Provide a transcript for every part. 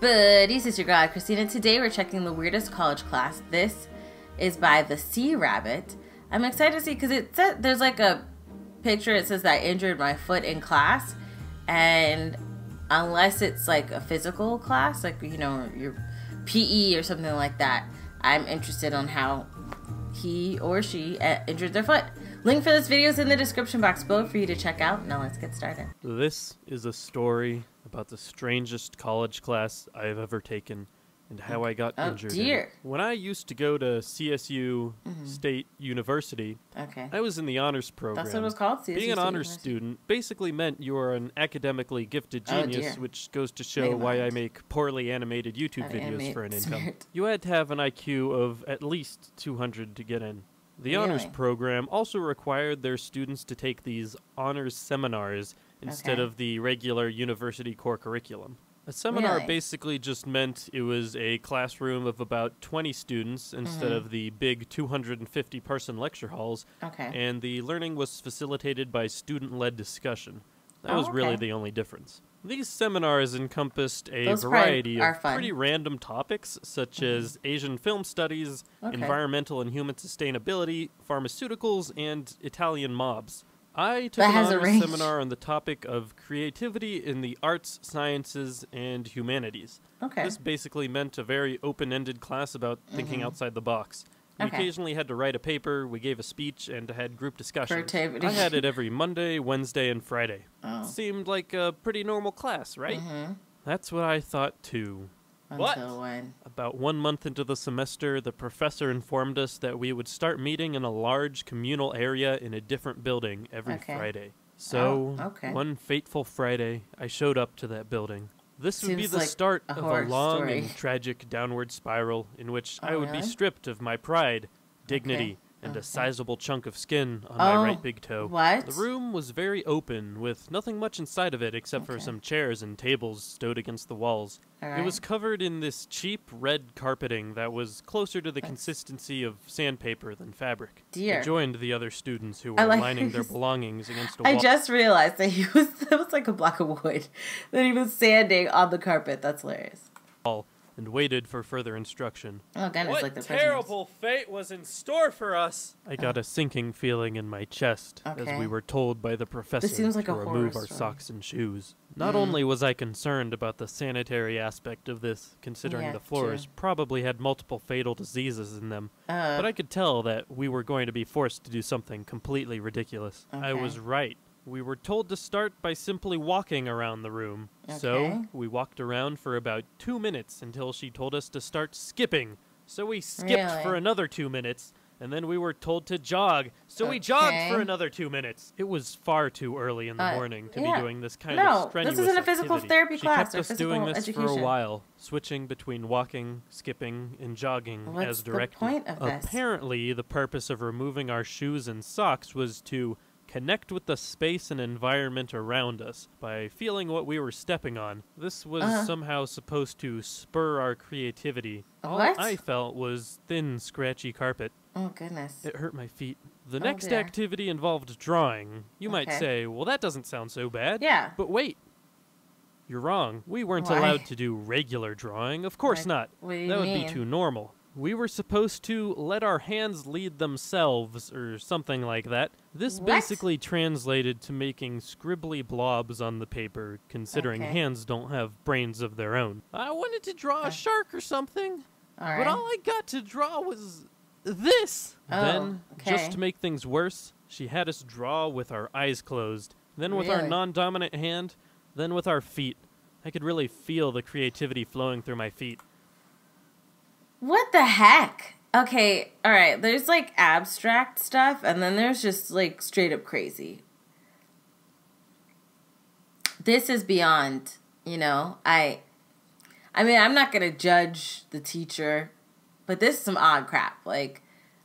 Buddies, it's your girl AyChristene, and today we're checking the weirdest college class. This is by the Sea Rabbit. I'm excited to see because it says there's like a picture. It says that I injured my foot in class, and unless it's like a physical class, like your PE or something like that, I'm interested on how he or she injured their foot. Link for this video is in the description box below for you to check out. Now let's get started. This is a story about the strangest college class I have ever taken and how I got injured. Dear. When I used to go to CSU State University, I was in the honors program. That's what it was called, CSU Being an State honors University. student basically meant you are an academically gifted genius, which goes to show why I make poorly animated YouTube videos for an income. You had to have an IQ of at least 200 to get in. The honors program also required their students to take these honors seminars instead of the regular university core curriculum. A seminar basically just meant it was a classroom of about 20 students instead of the big 250-person lecture halls, and the learning was facilitated by student-led discussion. That was really the only difference. These seminars encompassed a variety of pretty random topics, such as Asian film studies, environmental and human sustainability, pharmaceuticals, and Italian mobs. I took an honors seminar on the topic of creativity in the arts, sciences, and humanities. This basically meant a very open-ended class about thinking outside the box. We occasionally had to write a paper, we gave a speech, and had group discussions. I had it every Monday, Wednesday, and Friday. Seemed like a pretty normal class, right? That's what I thought too. Until when? About 1 month into the semester, the professor informed us that we would start meeting in a large communal area in a different building every Friday. So, one fateful Friday, I showed up to that building. This would be the start of a long and tragic downward spiral in which I would be stripped of my pride, dignity, and a sizable chunk of skin on my right big toe. The room was very open, with nothing much inside of it except for some chairs and tables stowed against the walls. It was covered in this cheap red carpeting that was closer to the consistency of sandpaper than fabric. I joined the other students who were lining their belongings against a wall. I just realized that it was like a block of wood that he was sanding on the carpet. That's hilarious. And waited for further instruction. Oh goodness, what like the terrible fate was in store for us! I got a sinking feeling in my chest as we were told by the professor to remove our socks and shoes. Not only was I concerned about the sanitary aspect of this, considering the floors probably had multiple fatal diseases in them, but I could tell that we were going to be forced to do something completely ridiculous. I was right. We were told to start by simply walking around the room. So, we walked around for about 2 minutes until she told us to start skipping. So we skipped for another 2 minutes, and then we were told to jog. So we jogged for another 2 minutes. It was far too early in the morning to be doing this kind of strenuous this isn't a physical therapy class. She kept us doing this for a while, switching between walking, skipping, and jogging as directed. What's the point of this? Apparently, the purpose of removing our shoes and socks was to connect with the space and environment around us by feeling what we were stepping on. This was somehow supposed to spur our creativity. All I felt was thin, scratchy carpet. Oh, goodness. It hurt my feet. The next activity involved drawing. You might say, well, that doesn't sound so bad. Yeah. But wait. You're wrong. We weren't allowed to do regular drawing. Of course not. What do you mean? That would be too normal. We were supposed to let our hands lead themselves, or something like that. This basically translated to making scribbly blobs on the paper, considering hands don't have brains of their own. I wanted to draw a shark or something, but all I got to draw was this. Then, just to make things worse, she had us draw with our eyes closed, then with our non-dominant hand, then with our feet. I could really feel the creativity flowing through my feet. What the heck? Okay, all right. There's like abstract stuff, and then there's just like straight up crazy. This is beyond, I mean, I'm not gonna judge the teacher, but this is some odd crap. Like,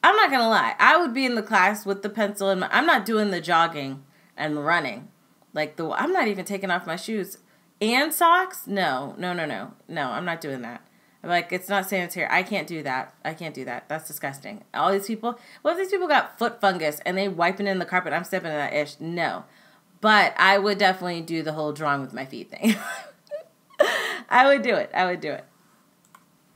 I'm not gonna lie. I would be in the class with the pencil, and I'm not doing the jogging and running. Like I'm not even taking off my shoes and socks. No. I'm not doing that. I'm like, it's not sanitary. I can't do that. That's disgusting. All these people, what if these people got foot fungus and they wiping in the carpet? I'm stepping in that ish. No. But I would definitely do the whole drawing with my feet thing. I would do it. I would do it.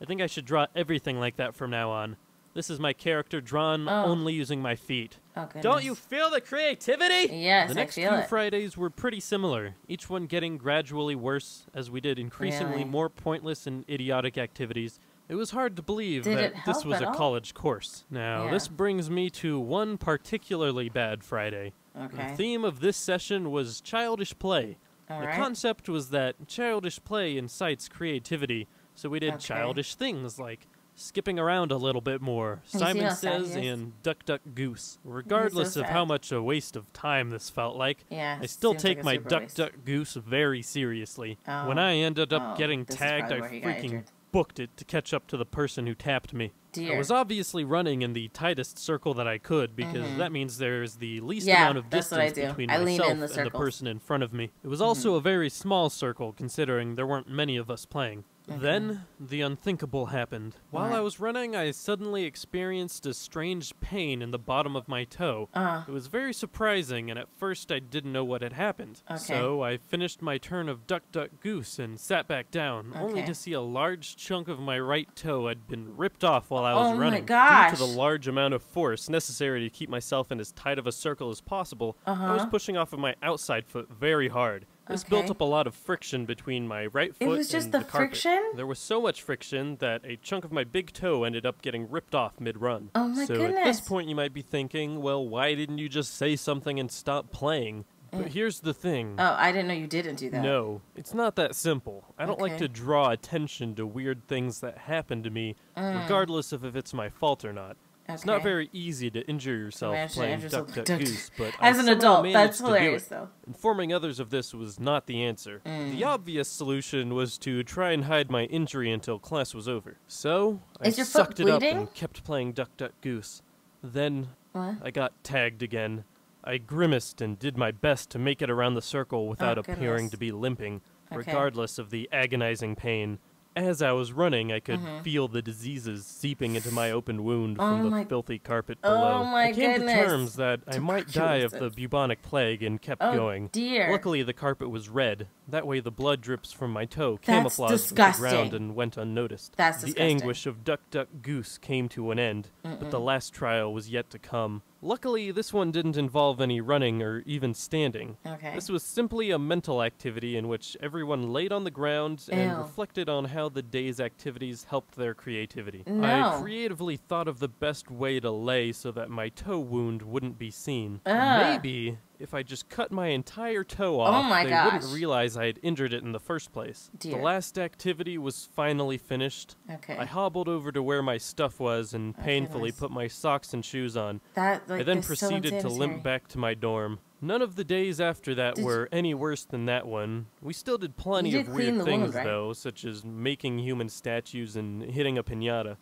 I think I should draw everything like that from now on. This is my character drawn only using my feet. Oh, goodness. Don't you feel the creativity? Yes, the next I feel few it. Fridays were pretty similar, each one getting gradually worse as we did increasingly more pointless and idiotic activities. It was hard to believe that this was a college course. Now, this brings me to one particularly bad Friday. Okay. The theme of this session was childish play. The concept was that childish play incites creativity, so we did childish things like skipping around a little bit more, Simon Says, and Duck, Duck, Goose. Regardless of how much a waste of time this felt like, I still take my Duck, Duck, Goose very seriously. When I ended up getting tagged, I freaking booked it to catch up to the person who tapped me. I was obviously running in the tightest circle that I could, because that means there's the least amount of distance between myself and the person in front of me. It was also a very small circle, considering there weren't many of us playing. Then, the unthinkable happened. While I was running, I suddenly experienced a strange pain in the bottom of my toe. It was very surprising, and at first I didn't know what had happened. So I finished my turn of Duck, Duck, Goose and sat back down, only to see a large chunk of my right toe had been ripped off while I was running. Due to the large amount of force necessary to keep myself in as tight of a circle as possible, I was pushing off of my outside foot very hard. This built up a lot of friction between my right foot and the carpet. It was just the friction? There was so much friction that a chunk of my big toe ended up getting ripped off mid-run. Oh my goodness. So at this point you might be thinking, well, why didn't you just say something and stop playing? But here's the thing. Oh, I didn't know you didn't do that. No, it's not that simple. I don't like to draw attention to weird things that happen to me, regardless of if it's my fault or not. It's not very easy to injure yourself playing Duck, Duck, Goose, but as an adult, that's hilarious, though. Informing others of this was not the answer. The obvious solution was to try and hide my injury until class was over. So, I sucked it up and kept playing Duck, Duck, Goose. Then, I got tagged again. I grimaced and did my best to make it around the circle without appearing to be limping, regardless of the agonizing pain. As I was running, I could feel the diseases seeping into my open wound from the filthy carpet below. I came to terms that I might die of the bubonic plague and kept going. Luckily, the carpet was red. That way the blood drips from my toe camouflaged with the ground and went unnoticed. The anguish of Duck, Duck, Goose came to an end, but the last trial was yet to come. Luckily, this one didn't involve any running or even standing. This was simply a mental activity in which everyone laid on the ground and reflected on how the day's activities helped their creativity. I creatively thought of the best way to lay so that my toe wound wouldn't be seen. Maybe if I just cut my entire toe off, they wouldn't realize I had injured it in the first place. The last activity was finally finished. I hobbled over to where my stuff was and painfully put my socks and shoes on. I then proceeded to limp back to my dorm. None of the days after that were any worse than that one. We still did plenty of weird things, though, such as making human statues and hitting a piñata.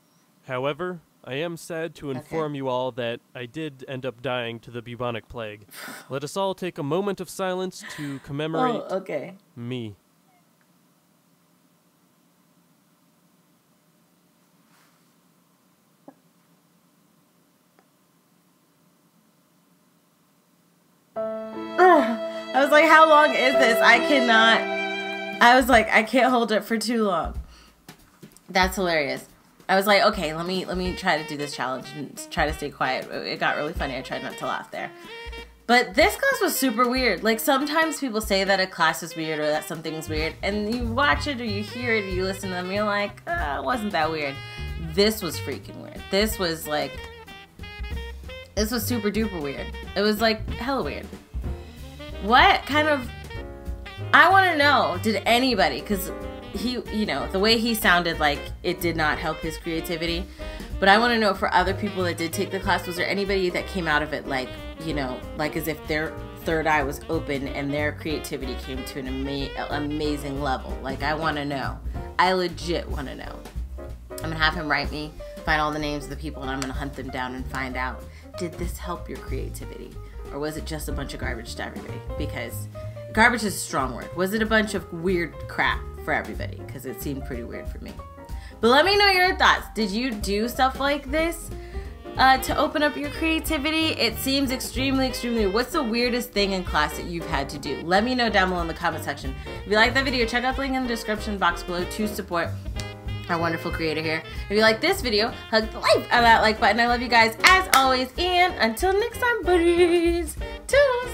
However, I am sad to inform you all that I did end up dying to the bubonic plague. Let us all take a moment of silence to commemorate me. I was like, how long is this? I was like, I can't hold it for too long. That's hilarious. I was like, okay, let me try to do this challenge and try to stay quiet. It got really funny. I tried not to laugh there. But this class was super weird. Like, sometimes people say that a class is weird or that something's weird, and you watch it or you hear it or you listen to them, and you're like, it wasn't that weird. This was freaking weird. This was super duper weird. It was like hella weird. What kind of... I want to know, did anybody, because he, the way he sounded like it did not help his creativity, but I want to know for other people that did take the class, was there anybody that came out of it like, like as if their third eye was open and their creativity came to an amazing level? Like, I want to know. I legit want to know. I'm going to have him write me, find all the names of the people, and I'm going to hunt them down and find out, did this help your creativity? Or was it just a bunch of garbage to everybody? Because garbage is a strong word. Was it a bunch of weird crap for everybody? Because it seemed pretty weird for me. But let me know your thoughts. Did you do stuff like this? to open up your creativity? It seems extremely, extremely. What's the weirdest thing in class that you've had to do? Let me know down below in the comment section. If you like that video, check out the link in the description box below to support our wonderful creator here. If you like this video, hug the life out of that like button. I love you guys as always, and until next time, buddies. Toodles!